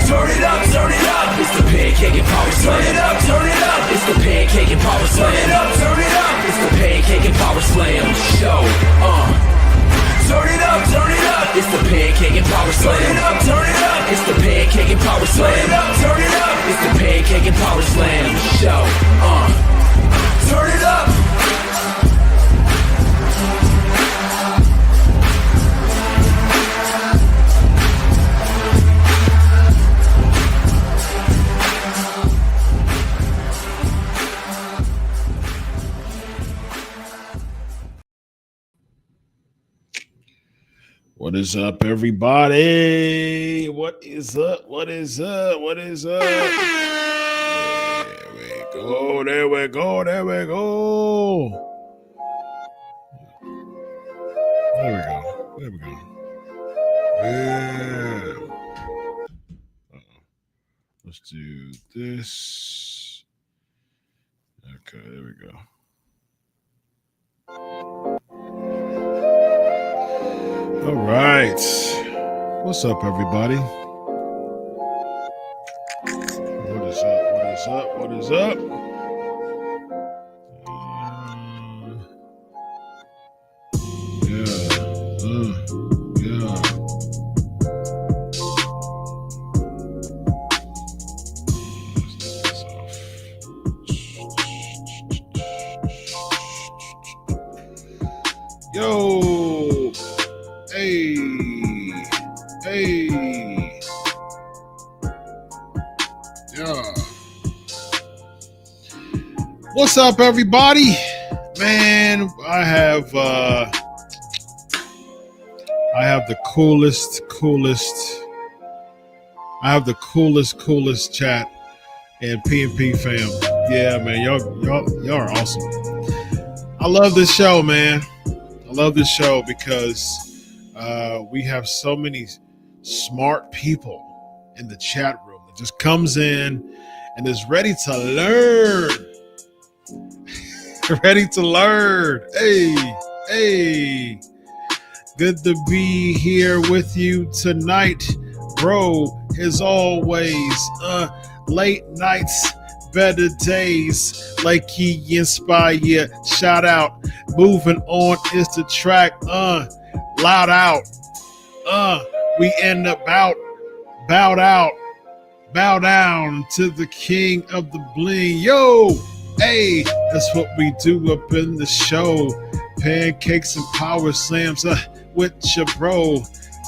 Turn it up, turn it up. It's the Pancake and Power Slam. Turn it up, turn it up. It's the Pancake and Power Slam. Turn it up, turn it up. It's the Pancake and Power Slam Show. Turn it up, turn it up. It's the Pancake and Power Slam. Turn it up, turn it up. It's the Pancake and Power Slam. Turn it up, turn it up. It's the Pancake and Power Slam Show. Turn it up. What is up, everybody? What is up? What is up? What is up? There we go. There we go. There we go. There we go. There we go. Yeah. Let's do this. Okay, there we go. All right. What's up, everybody? What is up? What is up? What is up? Yeah. Yo. Hey. Yeah. What's up, everybody? Man, I have the coolest chat in P&P fam. Yeah, man, y'all are awesome. I love this show, man. I love this show because we have so many smart people in the chat room that just comes in and is ready to learn. Ready to learn. Hey. Good to be here with you tonight, bro. As always, late nights, better days, like he inspire. Shout out. Moving on is the track. Loud out. We end up bow down to the king of the bling. Yo, hey, that's what we do up in the show. Pancakes and Power Slams with your bro,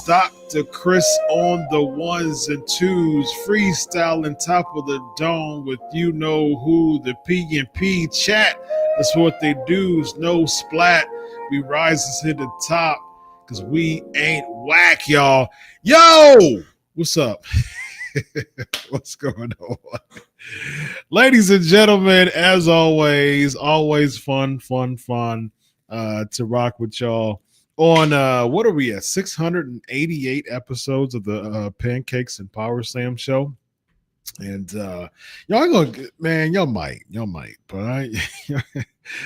Dr. Chris on the ones and twos, freestyling top of the dome with you know who, the P&P chat. That's what they do. No splat. We rises to the top. Cause we ain't whack, y'all. Yo, what's up? What's going on? Ladies and gentlemen, as always fun to rock with y'all on what are we at? 688 episodes of the Pancakes and Powerslams Show. And y'all gonna, man, y'all might, but I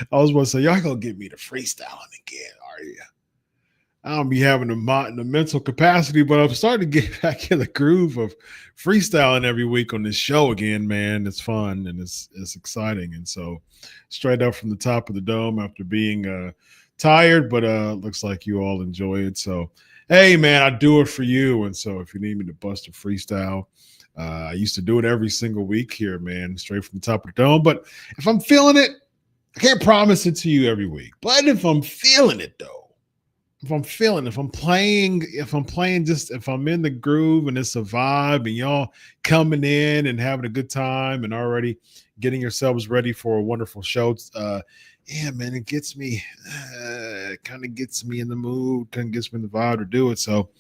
was gonna say y'all gonna get me to freestyling again, are you? I don't be having the mental capacity, but I'm starting to get back in the groove of freestyling every week on this show again, man. It's fun and it's exciting. And so straight up from the top of the dome after being tired, but looks like you all enjoy it. So, hey, man, I do it for you. And so if you need me to bust a freestyle, I used to do it every single week here, man, straight from the top of the dome. But if I'm feeling it, I can't promise it to you every week. But if I'm feeling it, though, if I'm playing, if I'm in the groove and it's a vibe and y'all coming in and having a good time and already getting yourselves ready for a wonderful show, yeah, man, it gets me, kind of gets me in the mood, kind of gets me in the vibe to do it. So,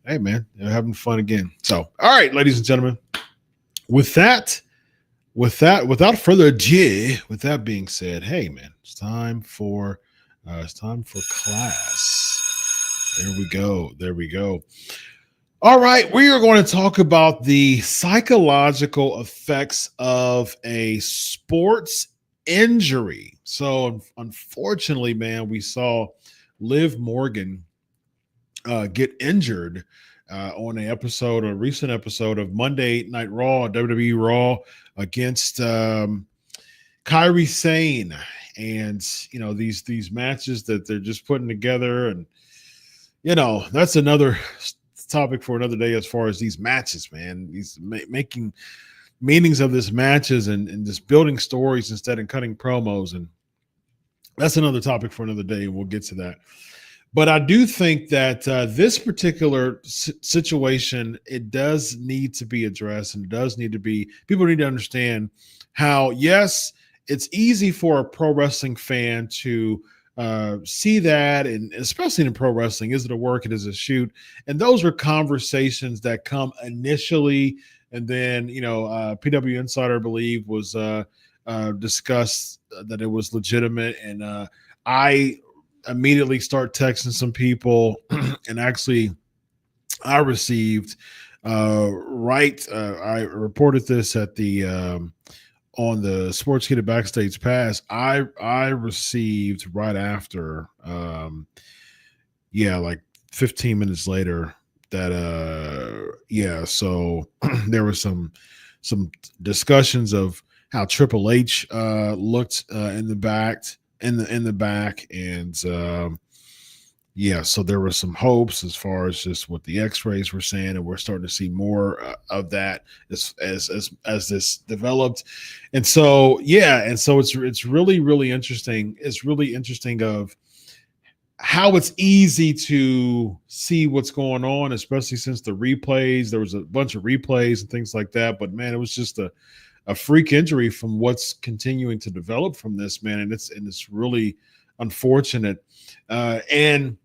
hey, man, you're having fun again. So, all right, ladies and gentlemen, without further ado, with that being said, hey, man, it's time for class. There we go. All right, we are going to talk about the psychological effects of a sports injury. So unfortunately, man, we saw Liv Morgan get injured on a recent episode of Monday Night Raw, WWE Raw, against Kairi Sane, and these matches that they're just putting together, and that's another topic for another day as far as these matches, man. These making meanings of these matches and just building stories instead of cutting promos, and that's another topic for another day, and we'll get to that. But I do think that this particular situation, it does need to be addressed, and it does need to be, people need to understand how, yes, it's easy for a pro wrestling fan to see that, and especially in pro wrestling, is it a work, it is a shoot, and those are conversations that come initially, and then PW Insider, I believe, was discussed that it was legitimate, and I immediately start texting some people, and actually I received I reported this at the on the Sports Kid Backstage Pass. I received right after like 15 minutes later that so there was some discussions of how Triple H looked in the back, and so there were some hopes as far as just what the X-rays were saying, and we're starting to see more of that as this developed, and so it's really interesting. It's really interesting of how it's easy to see what's going on, especially since the replays. There was a bunch of replays and things like that, but man, it was just a freak injury from what's continuing to develop from this, man. And it's really unfortunate. And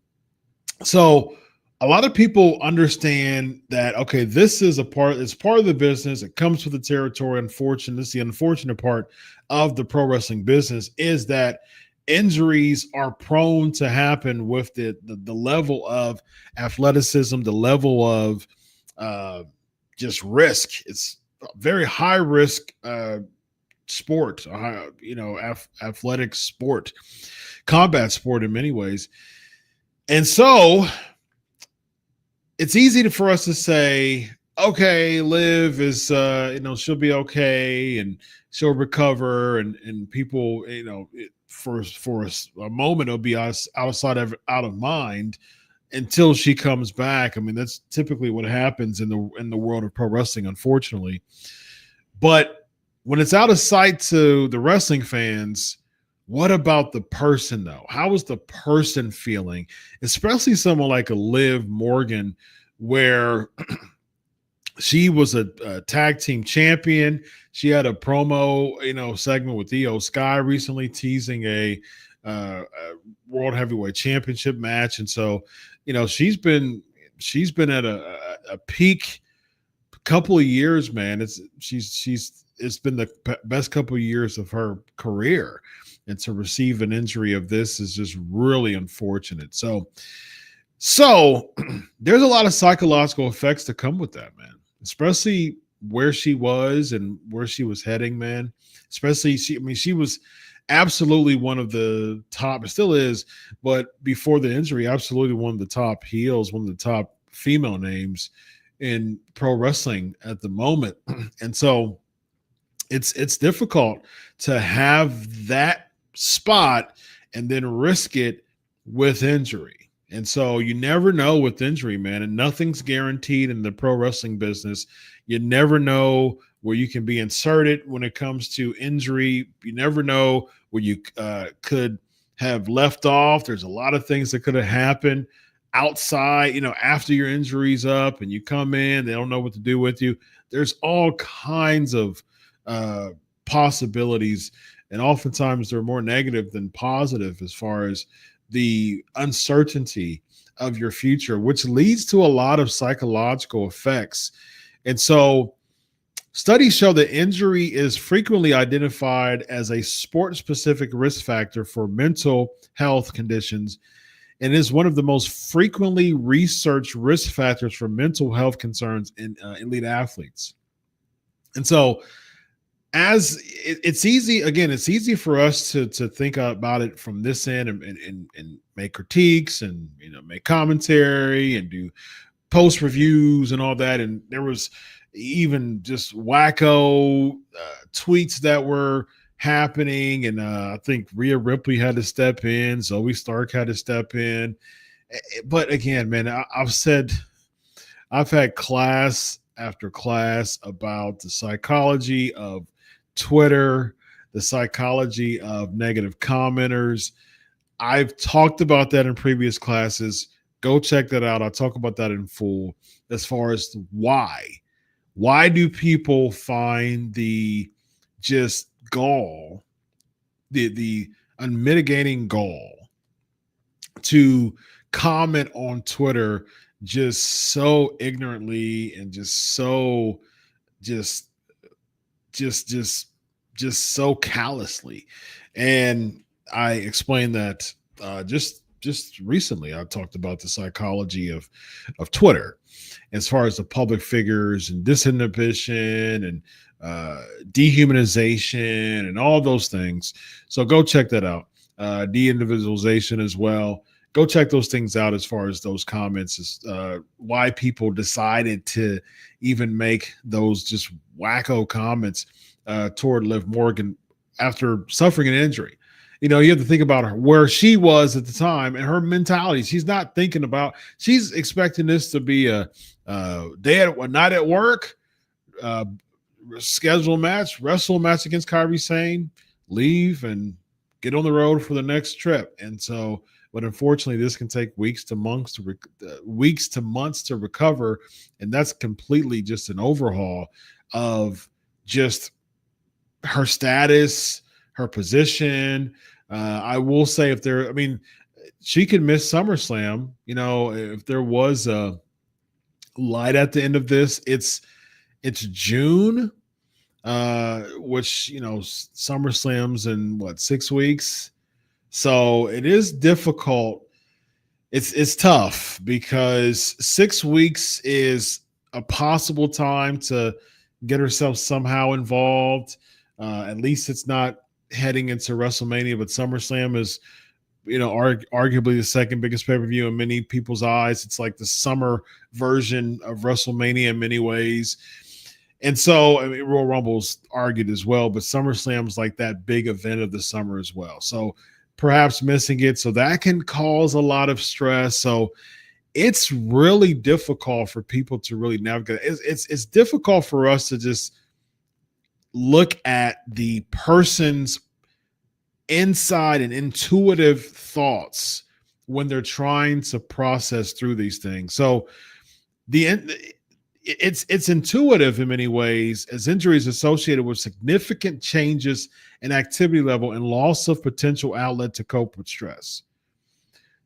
so a lot of people understand that, okay, this is it's part of the business. It comes with the territory. Unfortunately, the unfortunate part of the pro wrestling business is that injuries are prone to happen with the level of athleticism, the level of just risk. It's very high risk sport, athletic sport, combat sport in many ways. And so it's easy for us to say, okay, Liv is, she'll be okay and she'll recover, and people, for a moment, it'll be out of mind until she comes back. I mean, that's typically what happens in the world of pro wrestling, unfortunately. But when it's out of sight to the wrestling fans, what about the person, though? How is the person feeling? Especially someone like a Liv Morgan, where she was a tag team champion. She had a promo, segment with Io Sky recently, teasing a World Heavyweight Championship match, and so she's been at a peak couple of years, man. It's been the best couple of years of her career, and to receive an injury of this is just really unfortunate. So there's a lot of psychological effects to come with that, man, especially where she was and where she was heading, man. Especially she was absolutely one of the top, it still is, but before the injury, absolutely one of the top heels, one of the top female names in pro wrestling at the moment. And so it's difficult to have that spot and then risk it with injury. And so you never know with injury, man, and nothing's guaranteed in the pro wrestling business. You never know where you can be inserted when it comes to injury. You never know where you could have left off. There's a lot of things that could have happened outside, after your injury's up and you come in, they don't know what to do with you. There's all kinds of possibilities, and oftentimes they're more negative than positive as far as the uncertainty of your future, which leads to a lot of psychological effects. And so studies show that injury is frequently identified as a sport-specific risk factor for mental health conditions, and is one of the most frequently researched risk factors for mental health concerns in elite athletes. And so it's easy for us to think about it from this end and make critiques and make commentary and do post reviews and all that. And there was even just wacko tweets that were happening. And I think Rhea Ripley had to step in. Zoe Stark had to step in. But again, man, I've had class after class about the psychology of Twitter, the psychology of negative commenters. I've talked about that in previous classes. Go check that out. I'll talk about that in full as far as why. Why do people find the just gall, the unmitigating gall to comment on Twitter just so ignorantly and just so just so callously? And I explained that just recently. I talked about the psychology of Twitter as far as the public figures and disinhibition and dehumanization and all those things. So go check that out. De-individualization as well. Go check those things out as far as those comments, why people decided to even make those just wacko comments toward Liv Morgan after suffering an injury. You know, you have to think about her, where she was at the time and her mentality. She's not thinking about, she's expecting this to be a night at work, schedule match, wrestle match against Kairi Sane, leave and get on the road for the next trip. And so, but unfortunately, this can take weeks to months to recover, and that's completely just an overhaul of just her status, her position. I will say, she could miss SummerSlam. You know, if there was a light at the end of this, it's June, which, you know, SummerSlam's in 6 weeks. So it is difficult. It's tough because 6 weeks is a possible time to get herself somehow involved. At least it's not heading into WrestleMania, but SummerSlam is, you know, arguably the second biggest pay-per-view in many people's eyes. It's like the summer version of WrestleMania in many ways. And so, I mean, Royal Rumble's argued as well, but SummerSlam's like that big event of the summer as well. So perhaps missing it. So that can cause a lot of stress. So it's really difficult for people to really navigate. It's difficult for us to just look at the person's inside and intuitive thoughts when they're trying to process through these things. So it's intuitive in many ways, as injuries associated with significant changes in activity level and loss of potential outlet to cope with stress.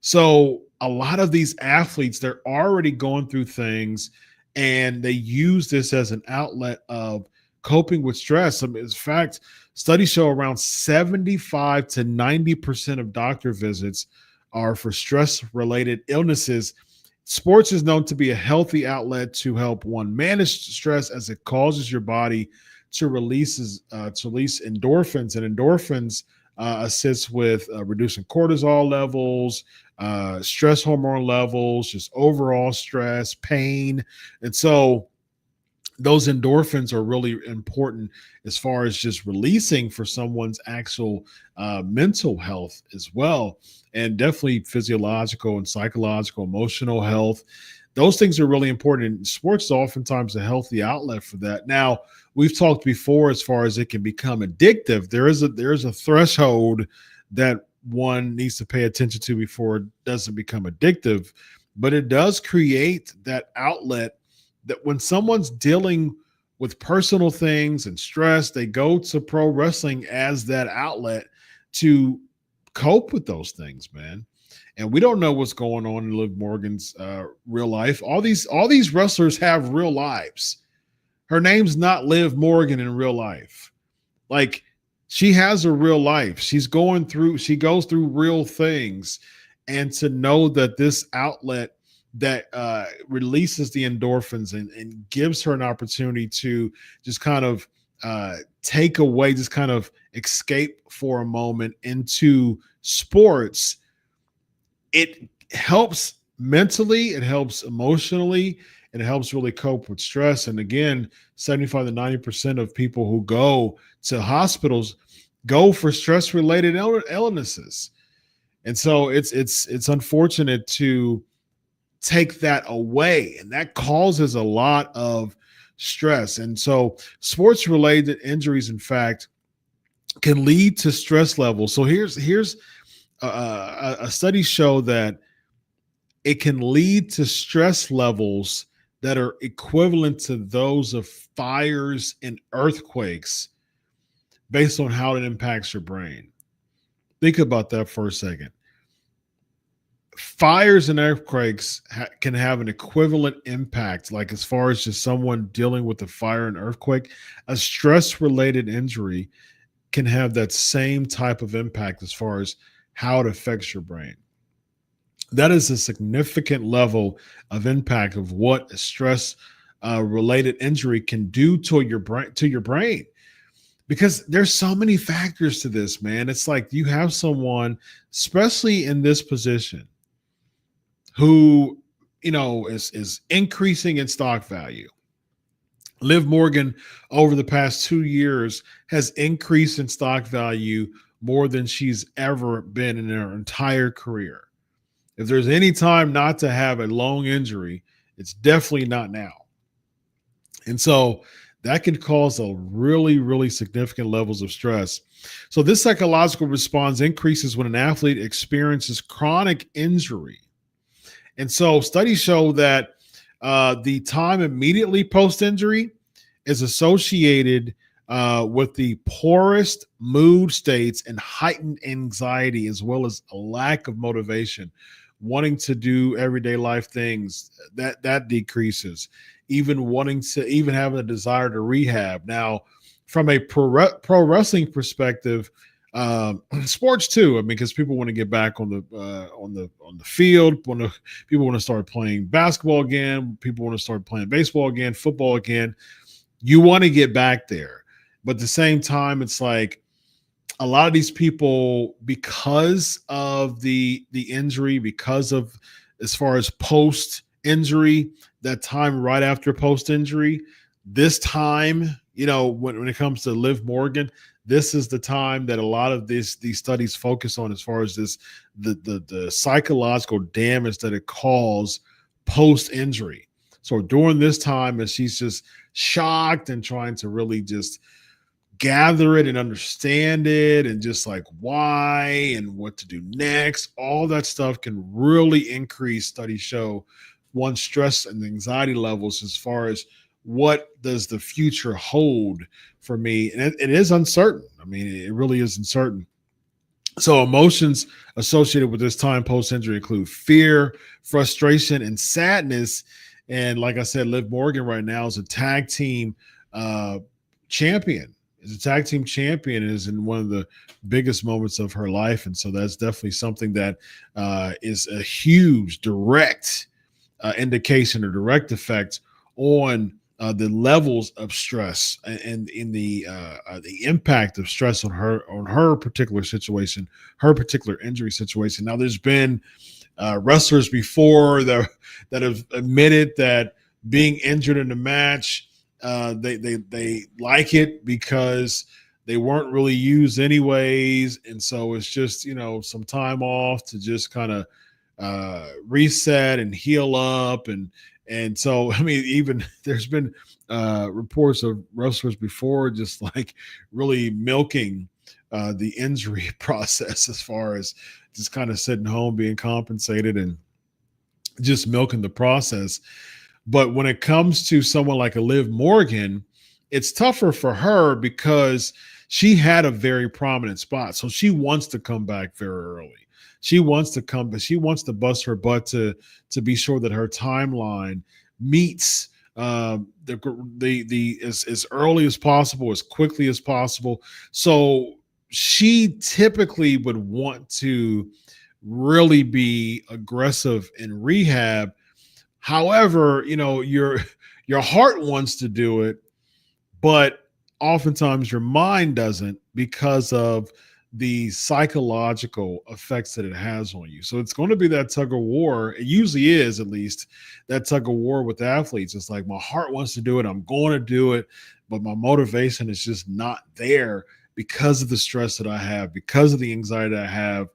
So a lot of these athletes, they're already going through things and they use this as an outlet of coping with stress. I mean, in fact, studies show around 75 to 90% of doctor visits are for stress-related illnesses. Sports is known to be a healthy outlet to help one manage stress, as it causes your body to release endorphins, and endorphins assists with reducing cortisol levels, stress hormone levels, just overall stress, pain. And so those endorphins are really important as far as just releasing for someone's actual mental health as well, and definitely physiological and psychological, emotional health. Those things are really important. And sports is oftentimes a healthy outlet for that. Now, we've talked before as far as it can become addictive. There is a threshold that one needs to pay attention to before it doesn't become addictive, but it does create that outlet that when someone's dealing with personal things and stress, they go to pro wrestling as that outlet to cope with those things, man. And we don't know what's going on in Liv Morgan's real life. All these wrestlers have real lives. Her name's not Liv Morgan in real life. Like, she has a real life. She goes through real things. And to know that this outlet that releases the endorphins and gives her an opportunity to just kind of take away, just kind of escape for a moment into sports, it helps mentally, it helps emotionally, and it helps really cope with stress. And again, 75 to 90% of people who go to hospitals go for stress-related illnesses. And so it's unfortunate to take that away, and that causes a lot of stress. And so sports-related injuries, in fact, can lead to stress levels. So here's a study show that it can lead to stress levels that are equivalent to those of fires and earthquakes based on how it impacts your brain. Think about that for a second. Fires and earthquakes can have an equivalent impact, like as far as just someone dealing with a fire and earthquake. A stress-related injury can have that same type of impact as far as how it affects your brain. That is a significant level of impact of what a stress related injury can do to your brain. Because there's so many factors to this, man. It's like you have someone, especially in this position, who, is increasing in stock value. Liv Morgan, over the past 2 years, has increased in stock value more than she's ever been in her entire career. If there's any time not to have a long injury, it's definitely not now. And so that can cause a really, really significant levels of stress. So this psychological response increases when an athlete experiences chronic injury. And so studies show that the time immediately post-injury is associated with the poorest mood states and heightened anxiety, as well as a lack of motivation, wanting to do everyday life things. That decreases. Even having a desire to rehab. Now, from a pro wrestling perspective, sports too. I mean, because people want to get back on the field. People want to start playing basketball again. People want to start playing baseball again, football again. You want to get back there, but at the same time, it's like a lot of these people, because of the injury, because of as far as post injury, that time right after post injury, this time, when it comes to Liv Morgan, this is the time that a lot of these studies focus on as far as the psychological damage that it caused post injury. So during this time, as she's just shocked and trying to really just gather it and understand it and just like why and what to do next, all that stuff can really increase, studies show, one's stress and anxiety levels as far as what does the future hold for me. And it is uncertain. I mean, it really is uncertain. So emotions associated with this time post-injury include fear, frustration, and sadness. And like I said, Liv Morgan right now is a tag team champion. Is a tag team champion and is in one of the biggest moments of her life. And so that's definitely something that is a huge direct indication or direct effect on the levels of stress and in the impact of stress on her particular situation, her particular injury situation. Now, there's been wrestlers before that have admitted that being injured in a match, they like it because they weren't really used anyways, and so it's just some time off to just kind of reset and heal up. And so, I mean, even there's been reports of wrestlers before just like really milking the injury process as far as just kind of sitting home, being compensated and just milking the process. But when it comes to someone like a Liv Morgan, it's tougher for her because she had a very prominent spot. So she wants to come back very early. She wants to come, but she wants to bust her butt to be sure that her timeline meets the as early as possible, as quickly as possible. So she typically would want to really be aggressive in rehab. However, your heart wants to do it, but oftentimes your mind doesn't because of the psychological effects that it has on you. So it's going to be that tug of war. It usually is, at least, that tug of war with athletes. It's like my heart wants to do it. I'm going to do it, but my motivation is just not there because of the stress that I have, because of the anxiety I have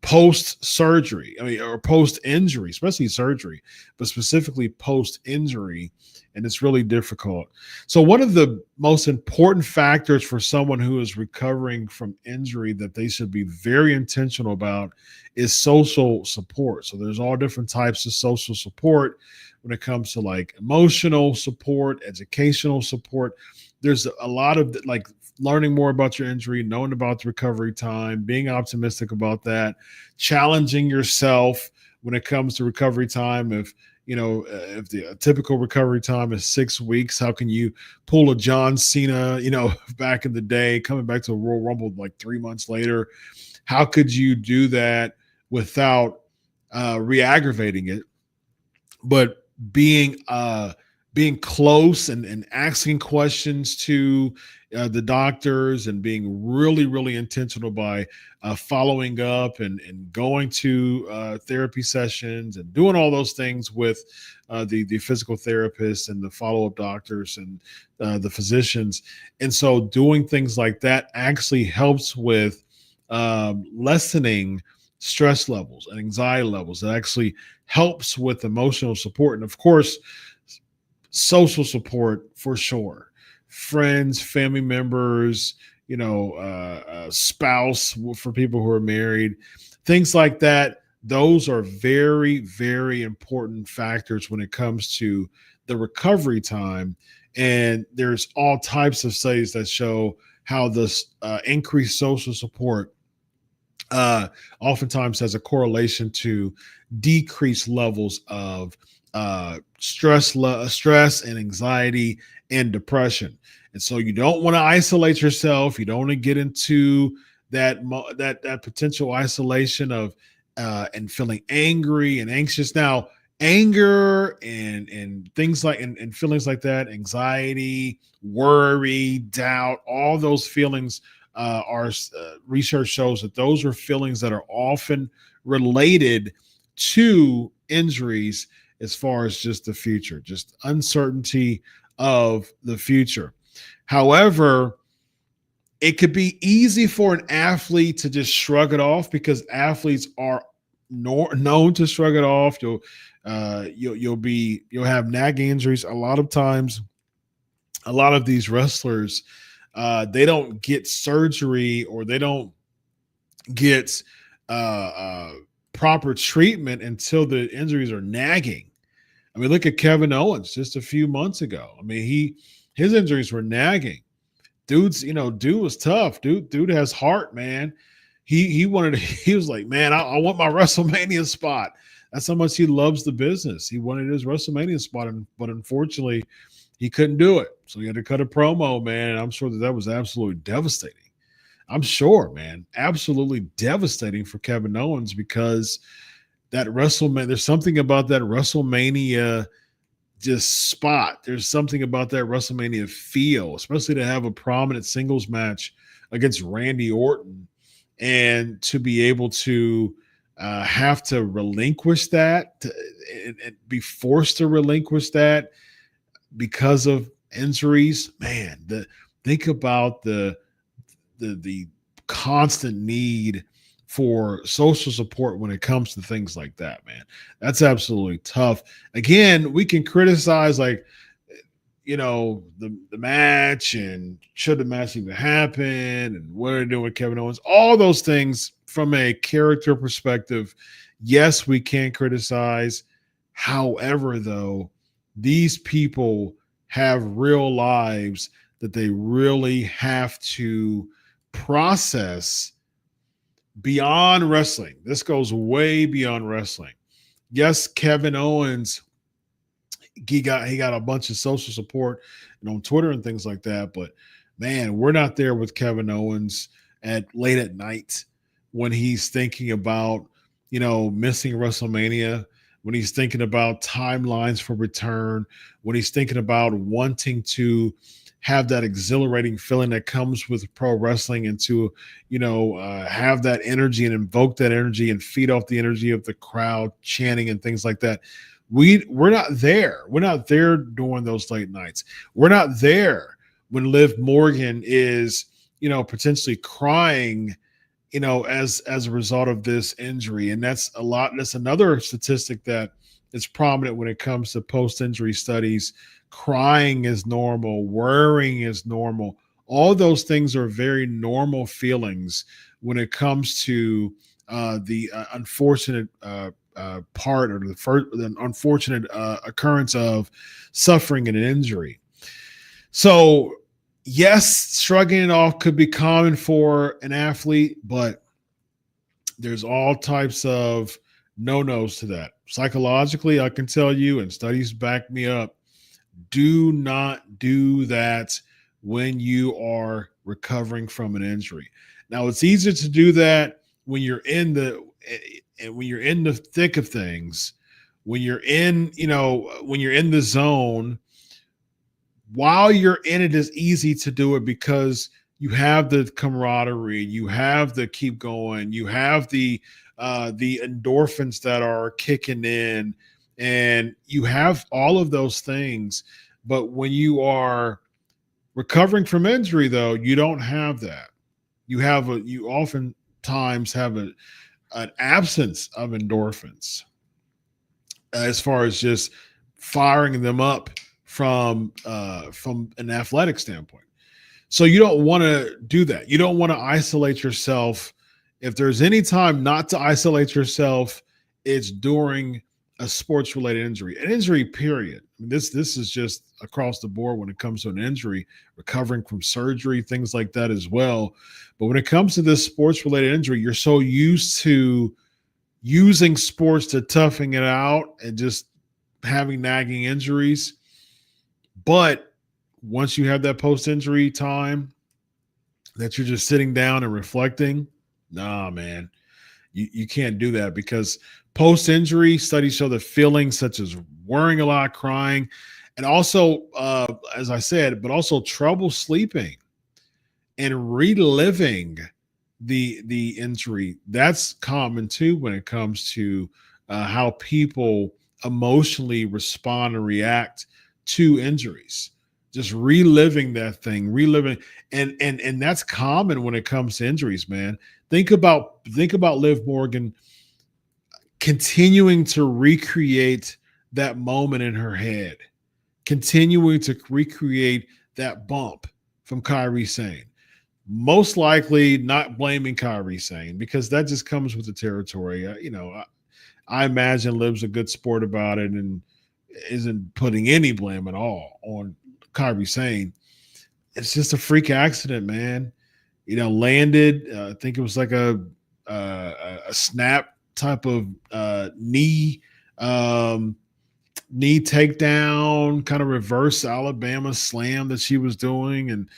post surgery. I mean, or post injury, especially surgery, but specifically post injury. And it's really difficult. So one of the most important factors for someone who is recovering from injury that they should be very intentional about is social support. So there's all different types of social support when it comes to like emotional support, educational support. There's a lot of like learning more about your injury, knowing about the recovery time, being optimistic about that, challenging yourself when it comes to recovery time. If the typical recovery time is 6 weeks, how can you pull a John Cena, back in the day, coming back to a Royal Rumble like 3 months later? How could you do that without re-aggravating it, but being close and asking questions to the doctors and being really, really intentional by following up and going to therapy sessions and doing all those things with the physical therapists and the follow-up doctors and the physicians. And so doing things like that actually helps with lessening stress levels and anxiety levels. It actually helps with emotional support. And of course, social support for sure. Friends, family members, spouse for people who are married, things like that. Those are very, very important factors when it comes to the recovery time. And there's all types of studies that show how this increased social support oftentimes has a correlation to decreased levels of stress and anxiety and depression. And so you don't want to isolate yourself. You don't want to get into that potential isolation of and feeling angry and anxious. Now, anger and things like and feelings like that, anxiety, worry, doubt, all those feelings are research shows that those are feelings that are often related to injuries as far as just the future, just uncertainty of the future. However, it could be easy for an athlete to just shrug it off because athletes are known to shrug it off. You'll have nagging injuries. A lot of times, a lot of these wrestlers, they don't get surgery or they don't get proper treatment until the injuries are nagging. I mean, look at Kevin Owens just a few months ago. I mean, his injuries were nagging. Dude was tough. Dude has heart, man. He was like, man, I want my WrestleMania spot. That's how much he loves the business. He wanted his WrestleMania spot, but unfortunately, he couldn't do it. So he had to cut a promo, man. And I'm sure that was absolutely devastating. I'm sure, man, absolutely devastating for Kevin Owens because that WrestleMania, there's something about that WrestleMania just spot. There's something about that WrestleMania feel, especially to have a prominent singles match against Randy Orton and to be able to have to relinquish that and be forced to relinquish that because of injuries. Man, think about the constant need for social support when it comes to things like that, man. That's absolutely tough. Again, we can criticize the match and should the match even happen and what they're doing with Kevin Owens, all those things from a character perspective. Yes, we can criticize. However, though, these people have real lives that they really have to process beyond wrestling. This goes way beyond wrestling. Yes, Kevin Owens, he got a bunch of social support and on Twitter and things like that, but man, we're not there with Kevin Owens at late at night when he's thinking about, missing WrestleMania, when he's thinking about timelines for return, when he's thinking about wanting to have that exhilarating feeling that comes with pro wrestling, and to, have that energy and invoke that energy and feed off the energy of the crowd chanting and things like that. We're not there. We're not there during those late nights. We're not there when Liv Morgan is, potentially crying, as a result of this injury. And that's another statistic that is prominent when it comes to post-injury studies. Crying is normal, worrying is normal. All those things are very normal feelings when it comes to the unfortunate part, or the unfortunate occurrence of suffering an injury. So, yes, shrugging it off could be common for an athlete, but there's all types of no-nos to that. Psychologically, I can tell you, and studies back me up, do not do that when you are recovering from an injury. Now, it's easier to do that when you're in the thick of things, when you're in the zone. While you're in it, is easy to do it because you have the camaraderie, you have the keep going, you have the endorphins that are kicking in, and you have all of those things. But when you are recovering from injury, though, you don't have that. You oftentimes have an absence of endorphins, as far as just firing them up from an athletic standpoint. So you don't want to do that. You don't want to isolate yourself. If there's any time not to isolate yourself, it's during a sports-related injury, an injury period. I mean, this is just across the board when it comes to an injury, recovering from surgery, things like that as well. But when it comes to this sports-related injury, you're so used to using sports to toughing it out and just having nagging injuries. But once you have that post-injury time that you're just sitting down and reflecting, nah, man, you can't do that, because post-injury studies show that feelings such as worrying a lot, crying, and also, as I said, but also trouble sleeping and reliving the injury, that's common too when it comes to how people emotionally respond and react to injuries. Just reliving that thing, and that's common when it comes to injuries, man. Think about Liv Morgan continuing to recreate that moment in her head, continuing to recreate that bump from Kairi Sane. Most likely not blaming Kairi Sane, because that just comes with the territory. I imagine Liv's a good sport about it and isn't putting any blame at all on Kairi Sane. It's just a freak accident, man. Landed. I think it was like a snap type of knee takedown, kind of reverse Alabama slam that she was doing, and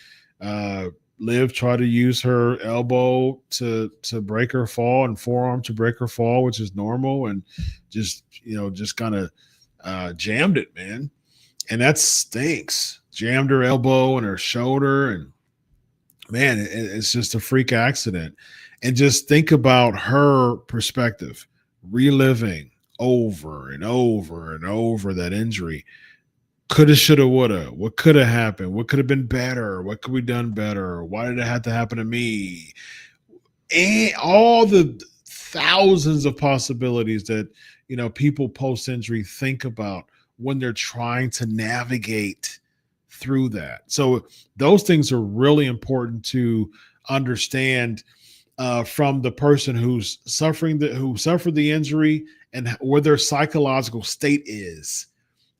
Liv tried to use her elbow to break her fall and forearm to break her fall, which is normal, and just kind of jammed it, man. And that stinks. Jammed her elbow and her shoulder, and man, it's just a freak accident. And just think about her perspective, reliving over and over and over that injury. Coulda, shoulda, woulda. What could have happened? What could have been better? What could we done better? Why did it have to happen to me? And all the thousands of possibilities that people post-injury think about when they're trying to navigate through that. So those things are really important to understand from the person who suffered the injury, and where their psychological state is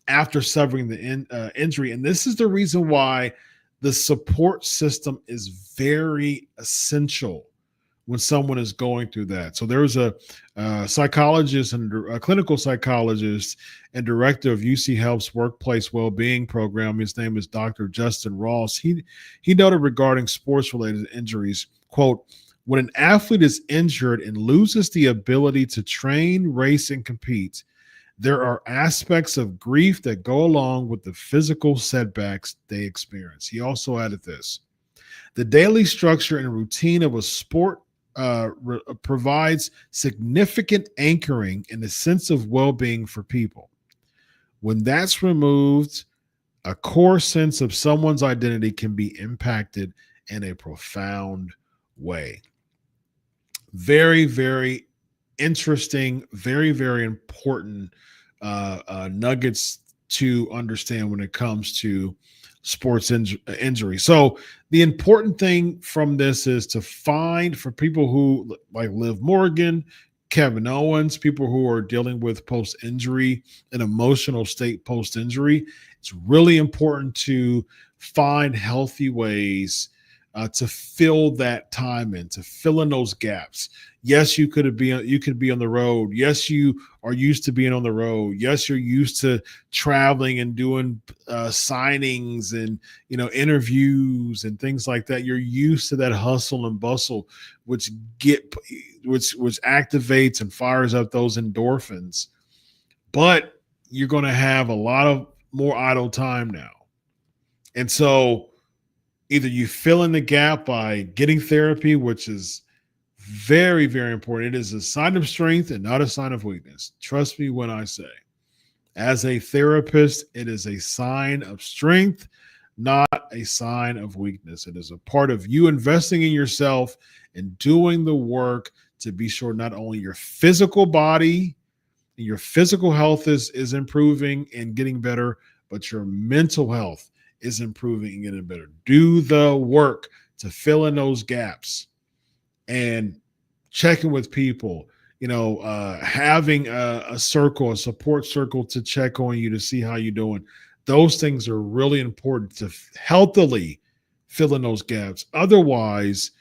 after suffering the injury. And this is the reason why the support system is very essential when someone is going through that. So there's a psychologist and a clinical psychologist and director of UC Health's Workplace Wellbeing Program. His name is Dr. Justin Ross. He noted regarding sports-related injuries, quote, "When an athlete is injured and loses the ability to train, race, and compete, There are aspects of grief that go along with the physical setbacks they experience. He also added this: the daily structure and routine of a sport provides significant anchoring and a sense of well-being for people. When that's removed, a core sense of someone's identity can be impacted in a profound way. Very, very interesting, very, very important nuggets to understand when it comes to sports injury. So the important thing from this is to find, for people who like Liv Morgan, Kevin Owens, people who are dealing with post-injury, an emotional state post-injury, it's really important to find healthy ways to fill that time in, to fill in those gaps. Yes, you could be on the road. Yes, you are used to being on the road. Yes, you're used to traveling and doing signings and interviews and things like that. You're used to that hustle and bustle, which activates and fires up those endorphins. But you're going to have a lot of more idle time now, and so either you fill in the gap by getting therapy, which is very, very important. It is a sign of strength and not a sign of weakness. Trust me when I say, as a therapist, it is a sign of strength, not a sign of weakness. It is a part of you investing in yourself and doing the work to be sure not only your physical body and your physical health is improving and getting better, but your mental health is improving and getting better. Do the work to fill in those gaps and checking with people, having a circle, a support circle to check on you to see how you're doing. Those things are really important to healthily fill in those gaps. Otherwise,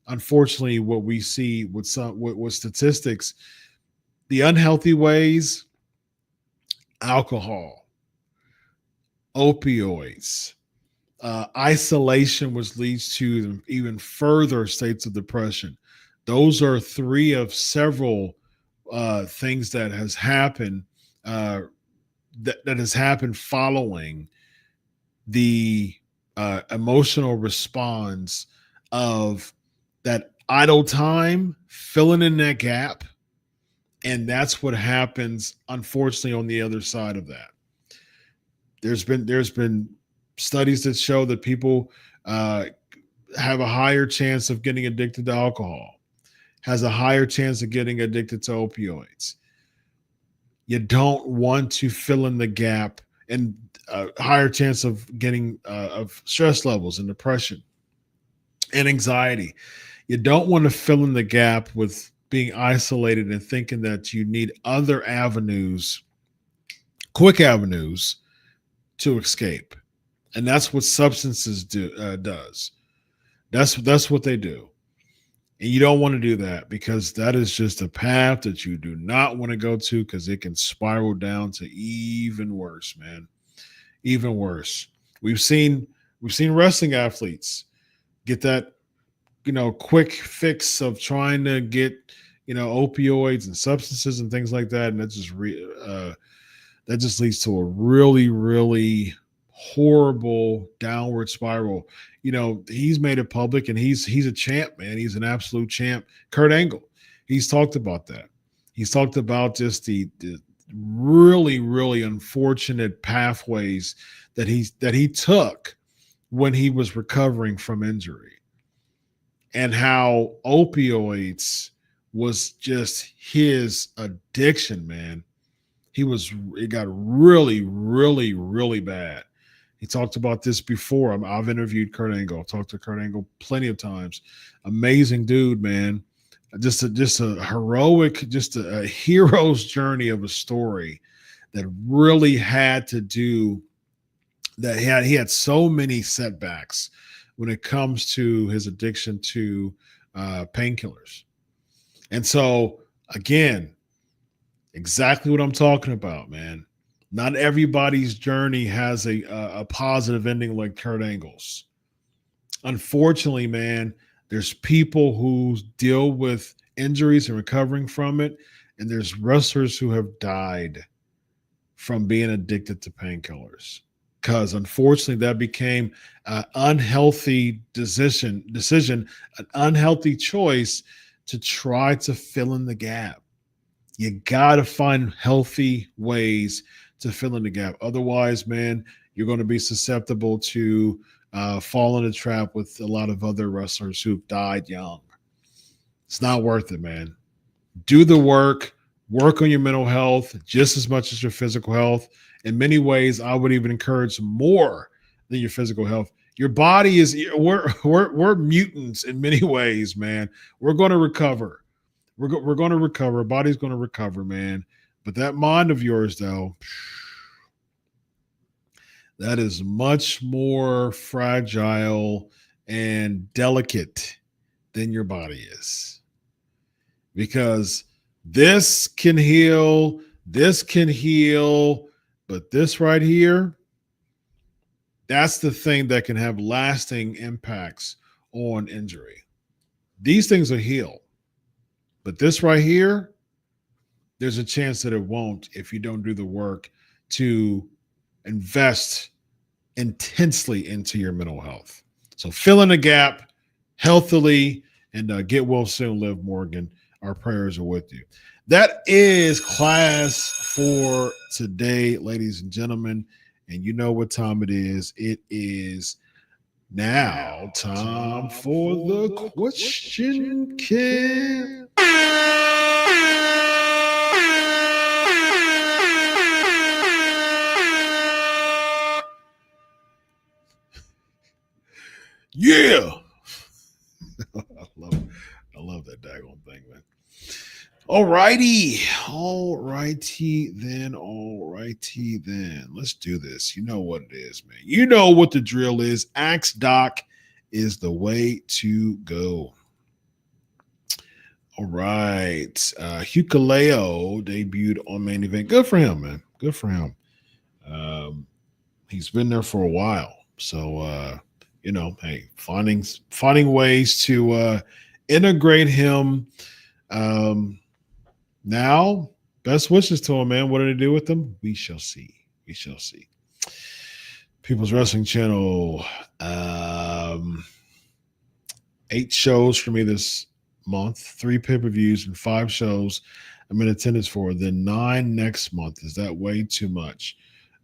unfortunately, what we see with statistics, the unhealthy ways, alcohol, opioids, isolation, which leads to even further states of depression. Those are three of several things that has happened that has happened following the emotional response of that idle time, filling in that gap, and that's what happens, unfortunately, on the other side of that. There's been studies that show that people have a higher chance of getting addicted to alcohol, has a higher chance of getting addicted to opioids. You don't want to fill in the gap, and a higher chance of getting of stress levels and depression and anxiety. You don't want to fill in the gap with being isolated and thinking that you need other avenues, quick avenues, to escape. And that's what substances does. That's what they do. And you don't want to do that, because that is just a path that you do not want to go to, because it can spiral down to even worse, man. Even worse. We've seen wrestling athletes get that, quick fix of trying to get, opioids and substances and things like that. And that just leads to a really, really horrible downward spiral. He's made it public, and he's a champ, man. He's an absolute champ. Kurt Angle, he's talked about that. He's talked about just the really, really unfortunate pathways that he took when he was recovering from injury, and how opioids was just his addiction, man. It got really, really, really bad. He talked about this before. I've interviewed Kurt Angle. I've talked to Kurt Angle plenty of times. Amazing dude, man. Just a heroic, just a hero's journey of a story that really had to do that. He had so many setbacks when it comes to his addiction to painkillers. And so, again, exactly what I'm talking about, man. Not everybody's journey has a positive ending like Kurt Angle's. Unfortunately, man, there's people who deal with injuries and recovering from it, and there's wrestlers who have died from being addicted to painkillers, because unfortunately that became an unhealthy decision, an unhealthy choice to try to fill in the gap. You got to find healthy ways to fill in the gap. Otherwise, man, you're going to be susceptible to fall in a trap with a lot of other wrestlers who've died young. It's not worth it, man. Do the work on your mental health just as much as your physical health. In many ways, I would even encourage more than your physical health. Your body is, we're mutants in many ways, man. We're going to recover. We're going to recover. Body's going to recover, man. But that mind of yours, though, that is much more fragile and delicate than your body is. Because this can heal, but this right here, that's the thing that can have lasting impacts on injury. These things will heal, but this right here, there's a chance that it won't if you don't do the work to invest intensely into your mental health. So fill in the gap healthily and get well soon, Liv Morgan. Our prayers are with you. That is class for today, ladies and gentlemen. And you know what time it is. It is now time for the question can. Yeah. I love that daggone thing, man. All righty then. Let's do this. You know what it is, man. You know what the drill is. Axe Doc is the way to go. All right. Hukaleo debuted on Main Event. Good for him, man. Good for him. He's been there for a while. So, hey, finding ways to integrate him. Now, best wishes to him, man. What did he do with them? We shall see. People's Wrestling Channel. 8 shows for me this month, 3 pay-per-views and 5 shows I'm in attendance for. Then 9 next month. Is that way too much?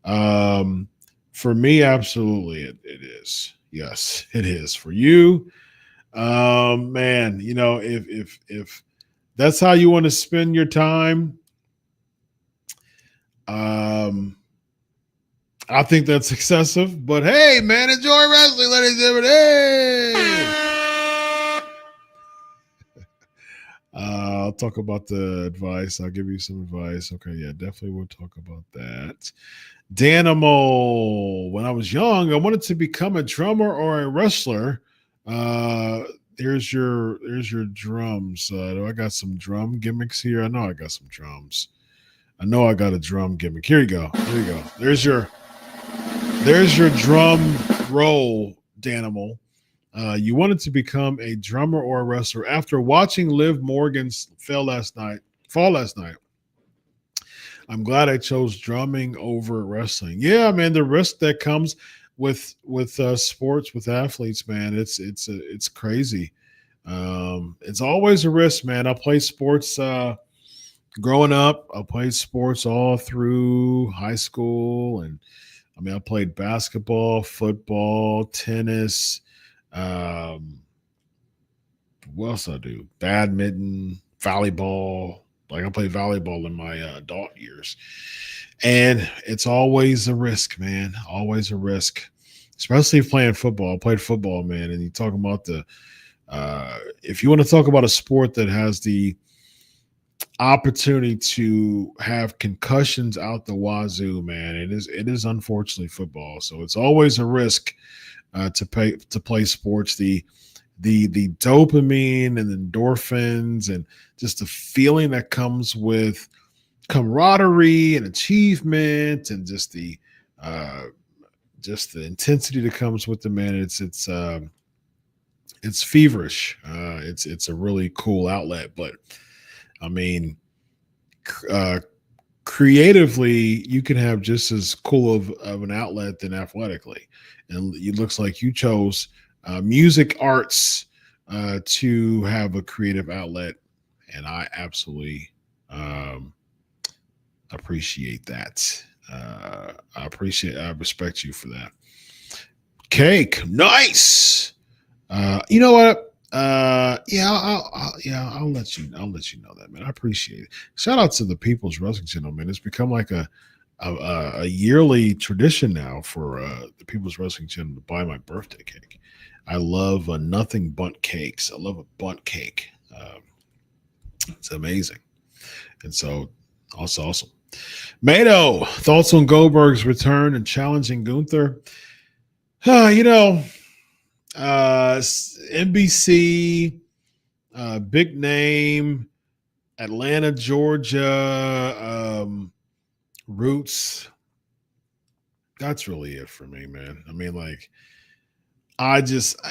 For me, absolutely, it is. Yes, it is. For you, man, if that's how you want to spend your time, I think that's excessive. But hey, man, enjoy wrestling, ladies and gentlemen. Hey! I'll talk about the advice. I'll give you some advice. Okay, yeah, definitely we'll talk about that. Danimal, when I was young, I wanted to become a drummer or a wrestler. Here's your drums. Do I got some drum gimmicks here? I know I got some drums. I know I got a drum gimmick. Here you go. There's your drum roll, Danimal. You wanted to become a drummer or a wrestler after watching Liv Morgan's fall last night. I'm glad I chose drumming over wrestling. Yeah, man, the risk that comes with sports, with athletes, man, it's crazy. It's always a risk, man. I played sports growing up. I played sports all through high school, and I played basketball, football, tennis. What else I do? Badminton, volleyball. Like I played volleyball in my adult years. And it's always a risk, man. Always a risk. Especially playing football. I played football, man. And you talk about if you want to talk about a sport that has the opportunity to have concussions out the wazoo, man, it is unfortunately football. So it's always a risk to play sports. The dopamine and endorphins and just the feeling that comes with camaraderie and achievement and just the intensity that comes with the man. It's feverish. It's a really cool outlet, but creatively, you can have just as cool of an outlet than athletically. And it looks like you chose music arts to have a creative outlet. And I absolutely appreciate that. I respect you for that. Cake, nice. You know what? I'll let you know that, man. I appreciate it. Shout out to the People's Wrestling Channel, man. It's become like a yearly tradition now for the People's Wrestling Channel to buy my birthday cake. I love nothing but cakes. I love a bunt cake. It's amazing, and so also awesome. Mado, thoughts on Goldberg's return and challenging Gunther? NBC, big name, Atlanta, Georgia, roots. That's really it for me, man. I mean, like,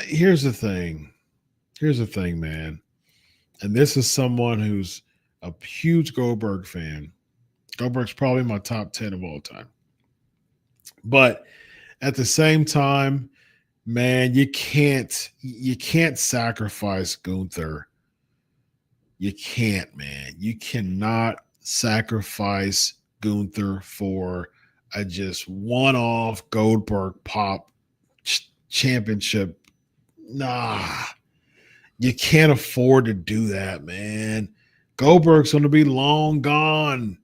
here's the thing, man. And this is someone who's a huge Goldberg fan. Goldberg's probably my top 10 of all time. But at the same time, man, you can't sacrifice Gunther. You can't, man. You cannot sacrifice Gunther for a just one-off Goldberg pop championship. Nah, you can't afford to do that, man. Goldberg's going to be long gone.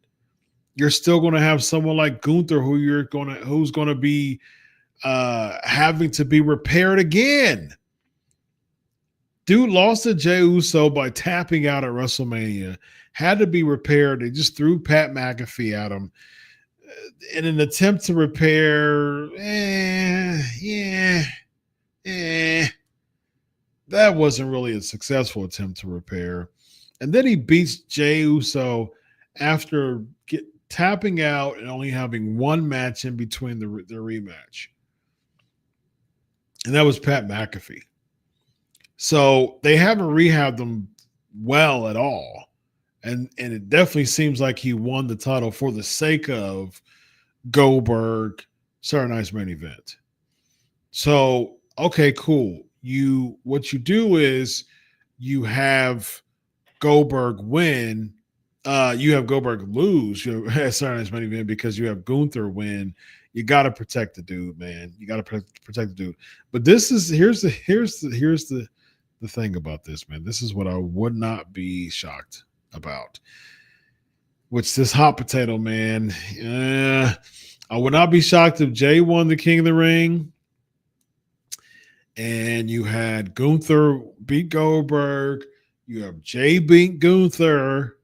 You're still going to have someone like Gunther who's going to be having to be repaired again. Dude lost to Jey Uso by tapping out at WrestleMania. Had to be repaired. They just threw Pat McAfee at him in an attempt to repair. That wasn't really a successful attempt to repair. And then he beats Jey Uso after tapping out and only having one match in between the rematch. And that was Pat McAfee. So they haven't rehabbed them well at all. And it definitely seems like he won the title for the sake of Goldberg, Saturday Night's Main Event. So, okay, cool. What you do is you have Goldberg win. You have Goldberg lose Saturday Night's Main Event because you have Gunther win. You got to protect the dude, man. You got to protect the dude. But here's the thing about this, man. This is what I would not be shocked about. Which this hot potato, man. I would not be shocked if Jay won the King of the Ring and you had Gunther beat Goldberg. You have Jay beat Gunther,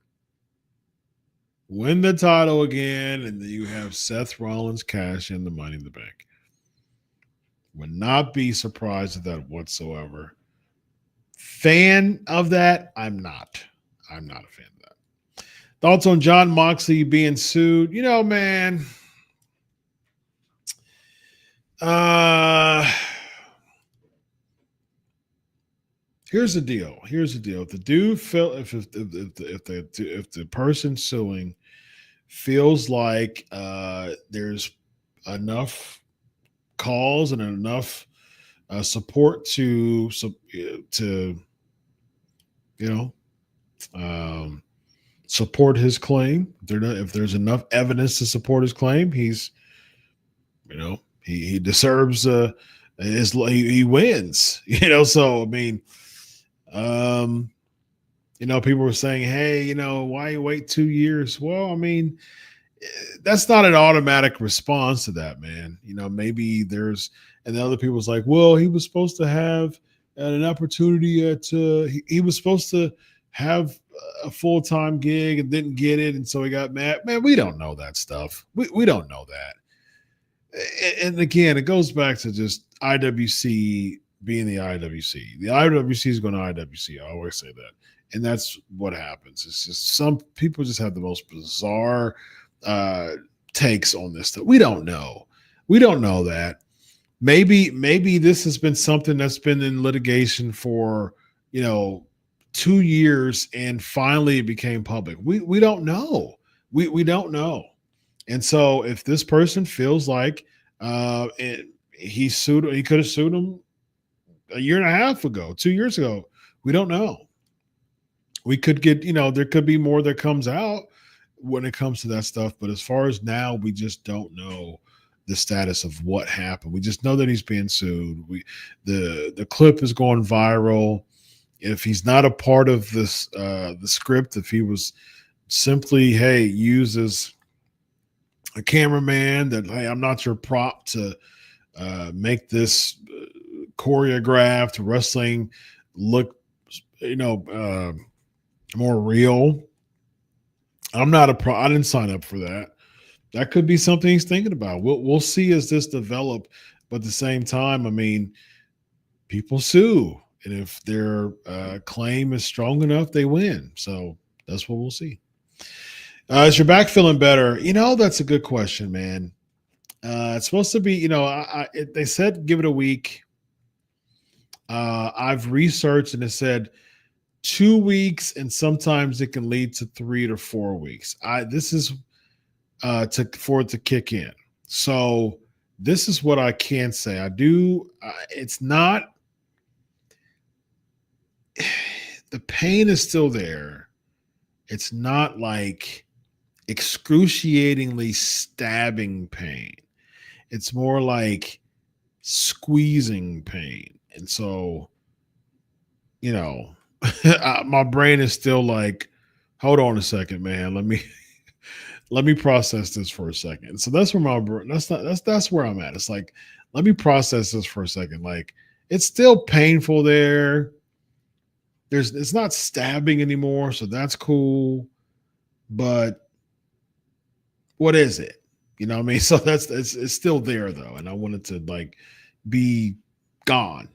win the title again, and then you have Seth Rollins cash in the Money in the Bank. Would not be surprised at that whatsoever. Fan of that? I'm not. I'm not a fan of that. Thoughts on Jon Moxley being sued? Man. Here's the deal. If the dude if the person suing feels like there's enough calls and enough support to support his claim, if there's enough evidence to support his claim, he's he deserves he wins. So I mean. People were saying, hey, why you wait 2 years? Well, I mean, that's not an automatic response to that, man. Maybe and the other people was like, well, he was supposed to have an opportunity he was supposed to have a full-time gig and didn't get it. And so he got mad. Man, we don't know that stuff. We don't know that. And again, it goes back to just IWC being the IWC. The IWC is going to IWC. I always say that. And that's what happens. It's just some people just have the most bizarre takes on this stuff. We don't know. We don't know that. Maybe this has been something that's been in litigation for, 2 years and finally it became public. We don't know. We don't know. And so if this person feels like he could have sued him a year and a half ago, 2 years ago. We don't know. We could get, there could be more that comes out when it comes to that stuff. But as far as now, we just don't know the status of what happened. We just know that he's being sued. The clip is going viral. If he's not a part of this the script, if he was simply, hey, uses a cameraman that, hey, I'm not your prop to make this choreographed wrestling look, more real. I'm not a pro. I didn't sign up for that. That could be something he's thinking about. We'll see as this develop. But at the same time, I mean, people sue, and if their claim is strong enough, they win. So that's what we'll see. Is your back feeling better? That's a good question, man. It's supposed to be, they said give it a week. I've researched and it said 2 weeks, and sometimes it can lead to 3 to 4 weeks. This is for it to kick in. So this is what I can say. It's not, the pain is still there. It's not like excruciatingly stabbing pain. It's more like squeezing pain. And so, my brain is still like, hold on a second, man. Let me process this for a second. So that's where that's where I'm at. It's like, let me process this for a second. Like, it's still painful there. It's not stabbing anymore, so that's cool. But what is it? You know what I mean? So it's still there though, and I want it to like be gone,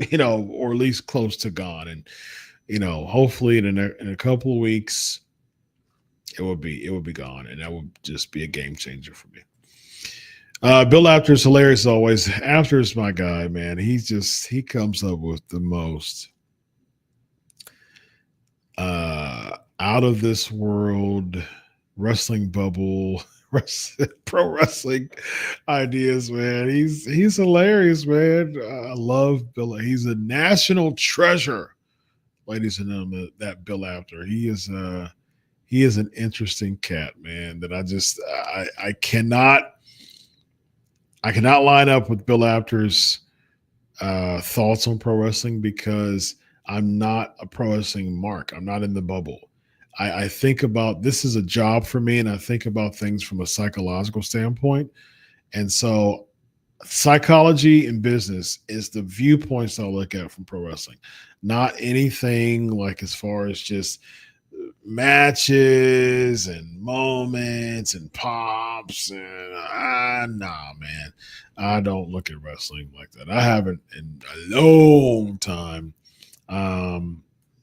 or at least close to gone. And hopefully in a couple of weeks, it will be gone, and that would just be a game changer for me. Bill Apter is hilarious as always. Apter is my guy, man. He comes up with the most out of this world wrestling bubble pro wrestling ideas, man. He's hilarious, man. I love Bill. He's a national treasure, ladies and gentlemen. That Bill Apter. He is an interesting cat, man. That I cannot line up with Bill Apter's thoughts on pro wrestling because I'm not a pro wrestling mark. I'm not in the bubble. I think about, this is a job for me, and I think about things from a psychological standpoint. And so psychology and business is the viewpoints I look at from pro wrestling, not anything like as far as just matches and moments and pops. And nah, man, I don't look at wrestling like that. I haven't in a long time.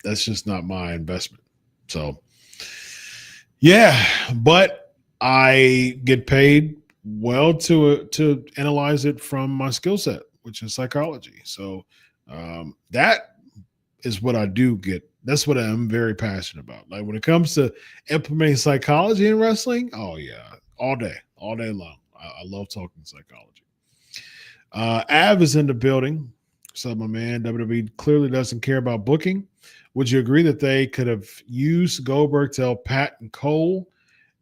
That's just not my investment. So, yeah, but I get paid well to analyze it from my skill set, which is psychology. So that is what I do get. That's what I'm very passionate about. Like when it comes to implementing psychology in wrestling, oh yeah, all day long. I love talking psychology. Av is in the building. So my man, WWE clearly doesn't care about booking. Would you agree that they could have used Goldberg to help Pat and Cole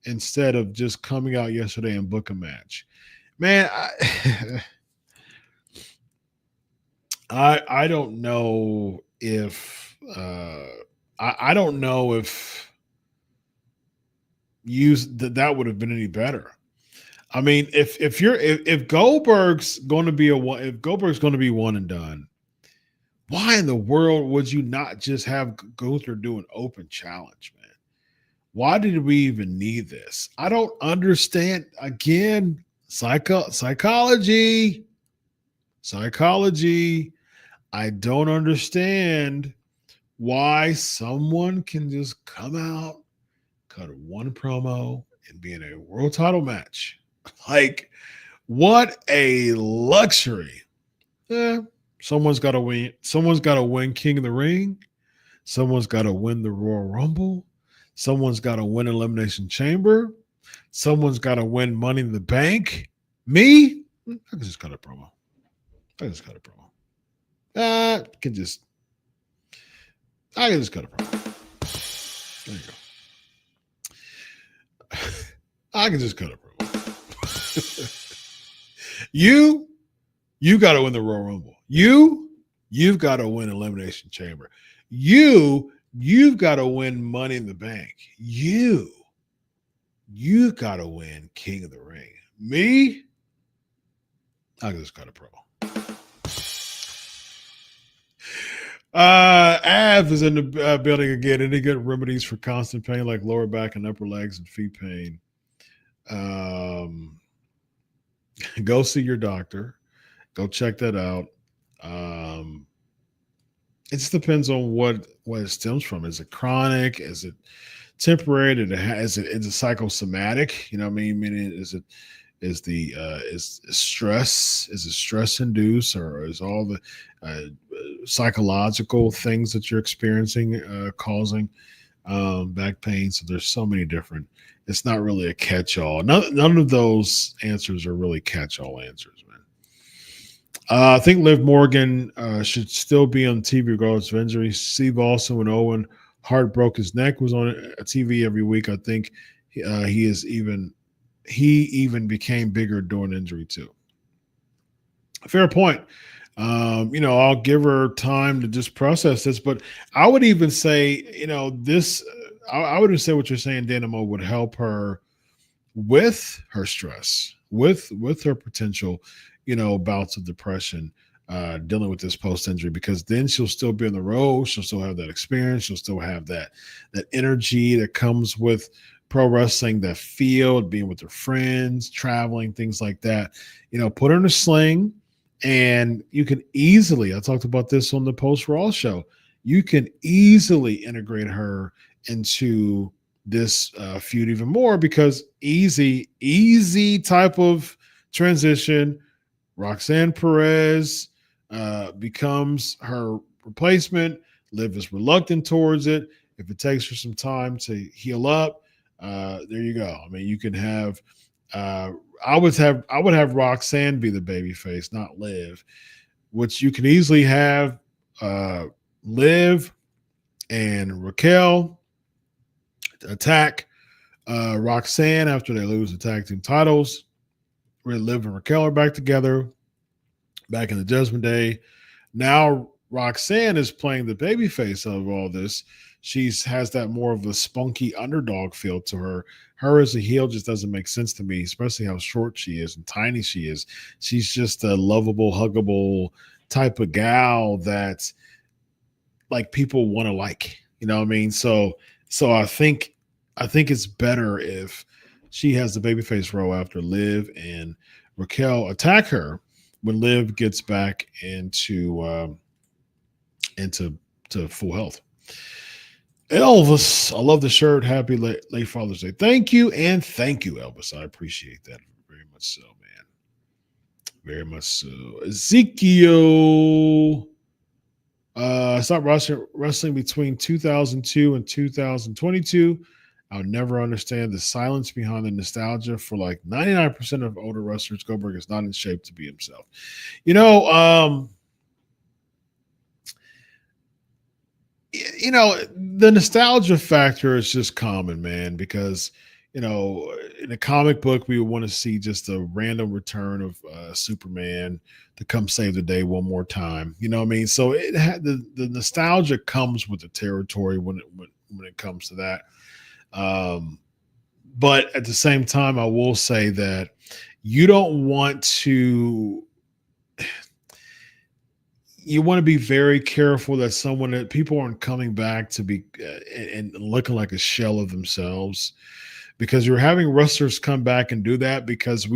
instead of just coming out yesterday and book a match? Man, I don't know if I don't know if that would have been any better. I mean, if Goldberg's going to be one and done, why in the world would you not just have Gunther do an open challenge, man? Why did we even need this? I don't understand. Again, psychology. I don't understand why someone can just come out, cut one promo, and be in a world title match. Like, what a luxury. Someone's got to win. Someone's got to win King of the Ring. Someone's got to win the Royal Rumble. Someone's got to win Elimination Chamber. Someone's got to win Money in the Bank. Me? I can just cut a promo. I can just cut a promo. I can just cut a promo. There you go. I can just cut a promo. You got to win the Royal Rumble. You've got to win Elimination Chamber. You've got to win Money in the Bank. You've got to win King of the Ring. Me? I just got a promo. Av is in the building again. Any good remedies for constant pain like lower back and upper legs and feet pain? Go see your doctor. Go check that out. It just depends on what it stems from. Is it chronic? Is it temporary? Is it psychosomatic? You know what I mean? Meaning, is stress? Is it stress induced, or is all the psychological things that you're experiencing causing back pain? So there's so many different. It's not really a catch-all. None of those answers are really catch-all answers, man. I think Liv Morgan should still be on TV regardless of injury. Steve Austin, when Owen Hart broke his neck, was on TV every week. I think he even became bigger during injury too. Fair point. I'll give her time to just process this, but I would even say, this. I would say what you're saying, Dynamo, would help her with her stress, with her potential, bouts of depression, dealing with this post-injury, because then she'll still be on the road. She'll still have that experience. She'll still have that energy that comes with pro wrestling, that field, being with her friends, traveling, things like that. Put her in a sling, and you can easily, I talked about this on the post-Raw show, you can easily integrate her into this feud even more, because easy type of transition. Roxanne Perez becomes her replacement. Liv is reluctant towards it. If it takes her some time to heal up, there you go. I mean, you can have I would have Roxanne be the baby face, not Liv, which you can easily have Liv and Raquel attack Roxanne after they lose the tag team titles. Liv and Raquel are back together, back in the Judgment Day. Now Roxanne is playing the babyface of all this. She has that more of a spunky underdog feel to her. Her as a heel just doesn't make sense to me, especially how short she is and tiny she is. She's just a lovable, huggable type of gal that like people want to like. You know what I mean? So I think it's better if she has the babyface role after Liv and Raquel attack her when Liv gets back into full health. Elvis, I love the shirt. Happy late Father's Day. Thank you, and thank you, Elvis. I appreciate that very much so, man. Very much so. Ezekiel, I stopped wrestling between 2002 and 2022. I'll never understand the silence behind the nostalgia for like 99% of older wrestlers. Goldberg is not in shape to be himself. The nostalgia factor is just common, man, because, in a comic book, we would want to see just a random return of Superman to come save the day one more time. You know what I mean? So the nostalgia comes with the territory when it comes to that. But at the same time, I will say that you don't want to. You want to be very careful that people aren't coming back to be and looking like a shell of themselves, because you're having wrestlers come back and do that because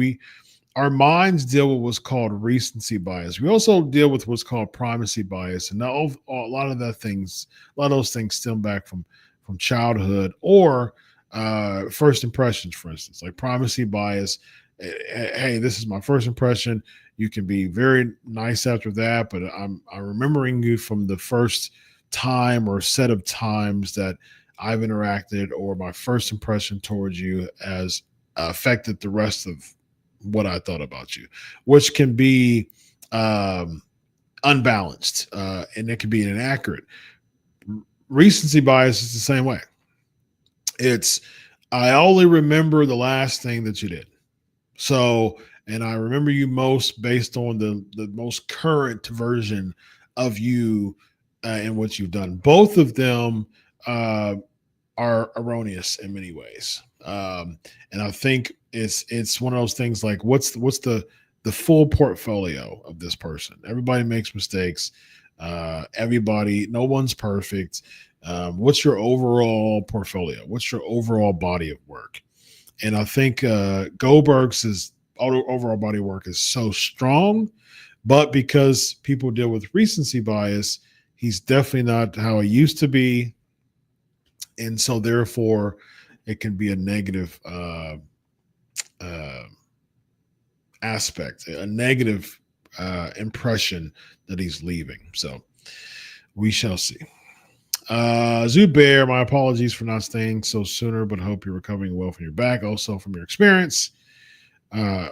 our minds deal with what's called recency bias. We also deal with what's called primacy bias, and now a lot of those things stem back from childhood or first impressions, for instance, like primacy bias. Hey, this is my first impression. You can be very nice after that, but I'm remembering you from the first time or set of times that I've interacted or my first impression towards you has affected the rest of what I thought about you, which can be unbalanced and it can be inaccurate. Recency bias is the same way. It's I only remember the last thing that you did. So, and I remember you most based on the most current version of you and what you've done. Both of them are erroneous in many ways, and I think it's one of those things like what's the full portfolio of this person. Everybody makes mistakes. Everybody, no one's perfect. What's your overall portfolio? What's your overall body of work? And I think Goldberg's overall body of work is so strong, but because people deal with recency bias, he's definitely not how he used to be. And so therefore it can be a negative aspect, a negative impression that he's leaving. So we shall see. Zubair, my apologies for not staying so sooner, but hope you're recovering well from your back. Also from your experience, for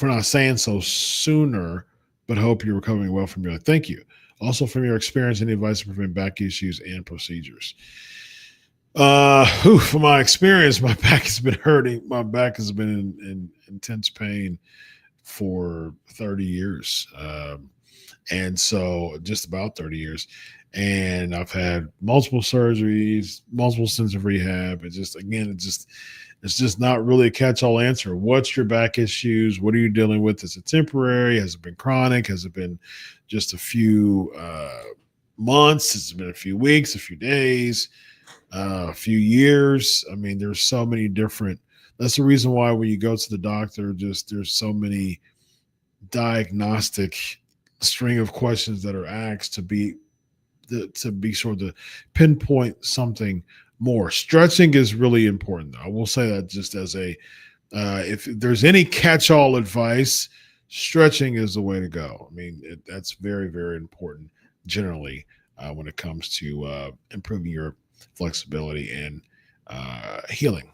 not saying so sooner, but hope you're recovering well from your. Thank you. Also from your experience, any advice to prevent back issues and procedures? From my experience, my back has been hurting. My back has been in intense pain for 30 years. And so just about 30 years. And I've had multiple surgeries, multiple stints of rehab. It's just not really a catch-all answer. What's your back issues? What are you dealing with? Is it temporary? Has it been chronic? Has it been just a few months? Has it been a few weeks, a few days, a few years? I mean, there's so many different. That's the reason why when you go to the doctor, there's so many diagnostic string of questions that are asked to be sort of pinpoint something more. Stretching is really important, though. I will say that just as a if there's any catch-all advice, stretching is the way to go. I mean, that's very, very important generally when it comes to improving your flexibility and healing.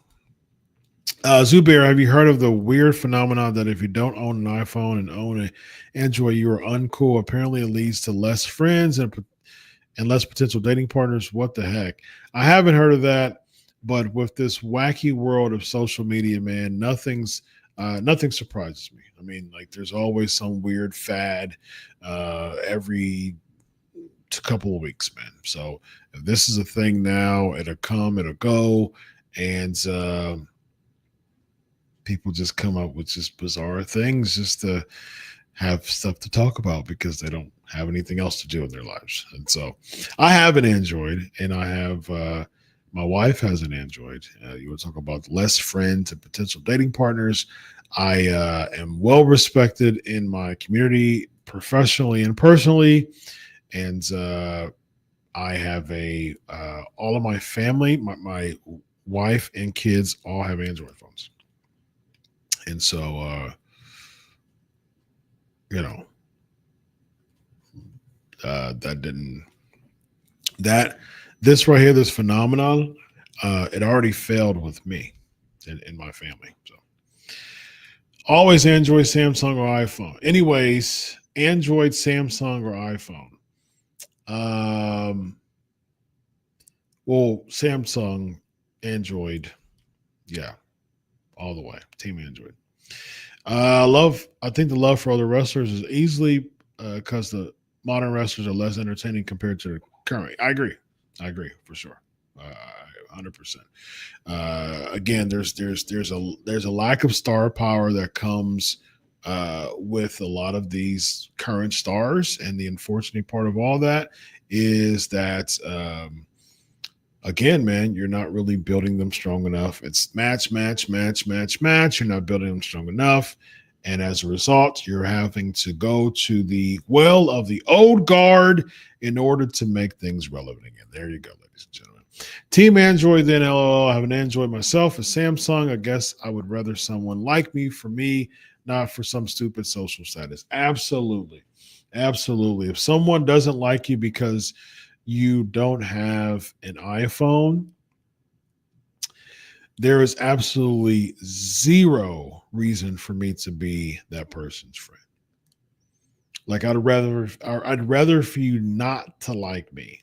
Zubair, have you heard of the weird phenomenon that if you don't own an iPhone and own an Android, you are uncool? Apparently, it leads to less friends and less potential dating partners. What the heck? I haven't heard of that, but with this wacky world of social media, man, nothing surprises me. I mean, like there's always some weird fad every couple of weeks, man. So if this is a thing now, it'll come, it'll go, and people just come up with just bizarre things just to have stuff to talk about because they don't have anything else to do in their lives. And so I have an Android, and I have my wife has an Android. You want to talk about less friends and potential dating partners. I am well respected in my community, professionally and personally. And I have all of my family, my wife and kids all have Android phones. And so, this right here, this phenomenon, it already failed with me in my family. So always Android, Samsung, or iPhone. Anyways, Android, Samsung, or iPhone. Well, Samsung, Android, yeah, all the way. Team Android. I think the love for other wrestlers is easily because the modern wrestlers are less entertaining compared to the current. I agree for sure. 100%. Again, there's a lack of star power that comes with a lot of these current stars, and the unfortunate part of all that is that again, man, you're not really building them strong enough. It's match. You're not building them strong enough. And as a result, you're having to go to the well of the old guard in order to make things relevant again. There you go, ladies and gentlemen. Team Android, then LOL. I have an Android myself, a Samsung. I guess I would rather someone like me for me, not for some stupid social status. Absolutely. If someone doesn't like you because you don't have an iPhone, there is absolutely zero reason for me to be that person's friend. Like I'd rather for you not to like me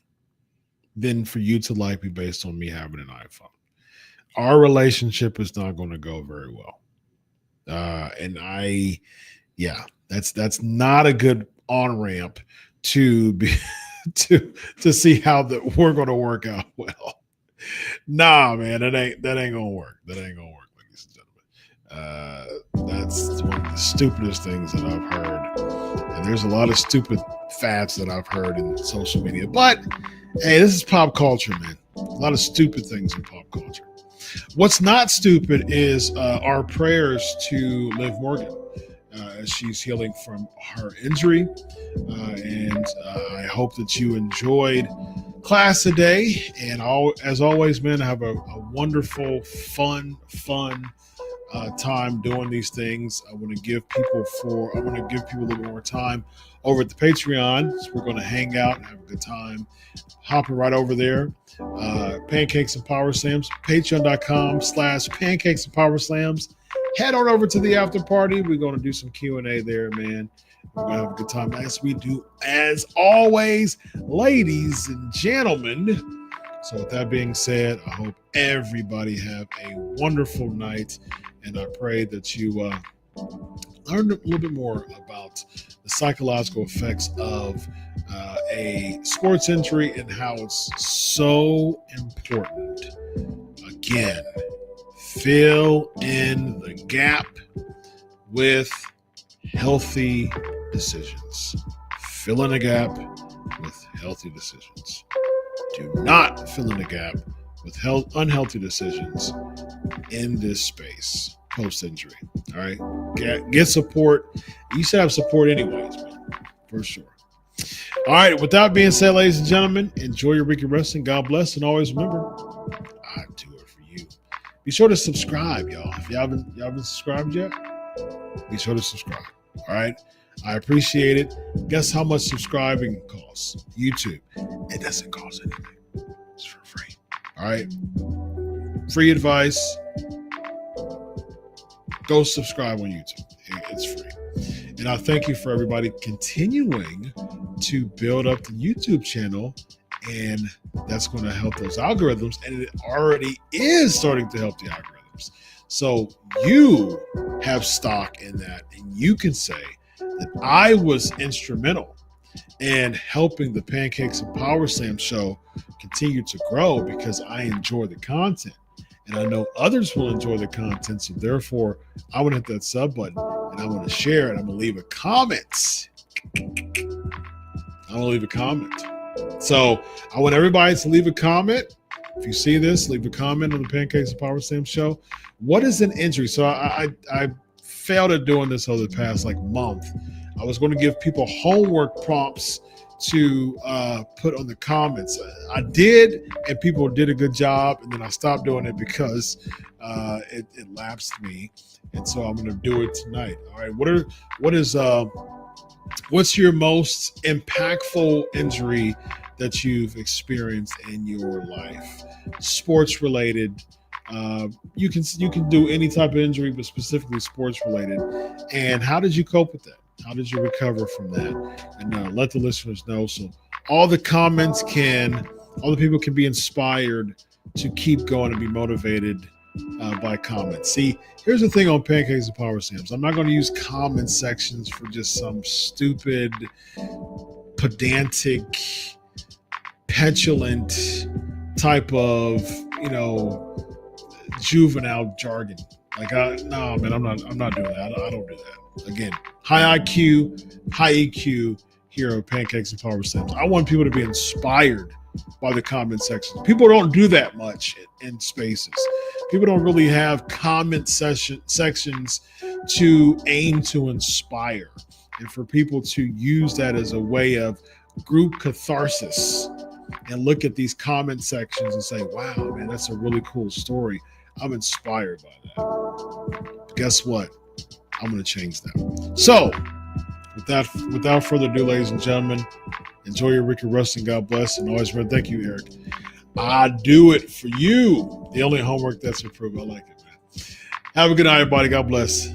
than for you to like me based on me having an iPhone. Our relationship is not going to go very well. That's not a good on ramp to be to see how that we're going to work out well. Nah, man, that ain't gonna work. That ain't gonna work, ladies and gentlemen. That's one of the stupidest things that I've heard, and there's a lot of stupid fads that I've heard in social media. But hey, this is pop culture, man. A lot of stupid things in pop culture. What's not stupid is our prayers to Liv Morgan as she's healing from her injury, and I hope that you enjoyed class today, and as always, man, have a wonderful, fun time doing these things. I want to give people a little bit more time over at the Patreon. So we're going to hang out and have a good time. Hopping right over there. Pancakes and Powerslams, patreon.com/Pancakes and Powerslams. Head on over to the after party. We're going to do some Q&A there, man. We're going to have a good time as we do, as always, ladies and gentlemen. So with that being said, I hope everybody have a wonderful night, and I pray that you learn a little bit more about the psychological effects of a sports injury and how it's so important. Again, fill in the gap with healthy decisions. Fill in a gap with healthy decisions. Do not fill in a gap with unhealthy decisions in this space post-injury. All right? Get support. You should have support anyways, man, for sure. All right, with that being said, ladies and gentlemen, enjoy your week of wrestling. God bless, and always remember, I do it for you. Be sure to subscribe, y'all. If y'all haven't subscribed yet, be sure to subscribe. All right? I appreciate it. Guess how much subscribing costs? YouTube. It doesn't cost anything. It's for free. All right? Free advice. Go subscribe on YouTube. It's free. And I thank you for everybody continuing to build up the YouTube channel. And that's going to help those algorithms. And it already is starting to help the algorithms. So you have stock in that. And you can say that I was instrumental in helping the Pancakes and Powerslams show continue to grow because I enjoy the content. And I know others will enjoy the content. So therefore, I want to hit that sub button and I want to share it. I'm going to leave a comment. So I want everybody to leave a comment. If you see this, leave a comment on the Pancakes and Powerslams show. What is an injury? So I failed at doing this over the past month. I was going to give people homework prompts to put on the comments. I did, and people did a good job, and then I stopped doing it because it lapsed me, and so I'm going to do it tonight. All right, what's your most impactful injury that you've experienced in your life? Sports related. You can do any type of injury, but specifically sports related. And how did you cope with that? How did you recover from that? And let the listeners know. So all the people can be inspired to keep going and be motivated by comments. See, here's the thing on Pancakes and Powerslams. I'm not going to use comment sections for just some stupid, pedantic, petulant type of, juvenile jargon. No, man, I'm not doing that. I don't do that. Again, high IQ, high EQ here at Pancakes and Powerslams. I want people to be inspired by the comment section. People don't do that much in spaces. People don't really have comment sections to aim to inspire, and for people to use that as a way of group catharsis and look at these comment sections and say, wow, man, that's a really cool story. I'm inspired by that. Guess what? I'm going to change that. So, without further ado, ladies and gentlemen, Enjoy your week of wrestling. God bless. And always remember, thank you, Eric. I do it for you. The only homework that's approved. I like it, man. Have a good night, everybody. God bless.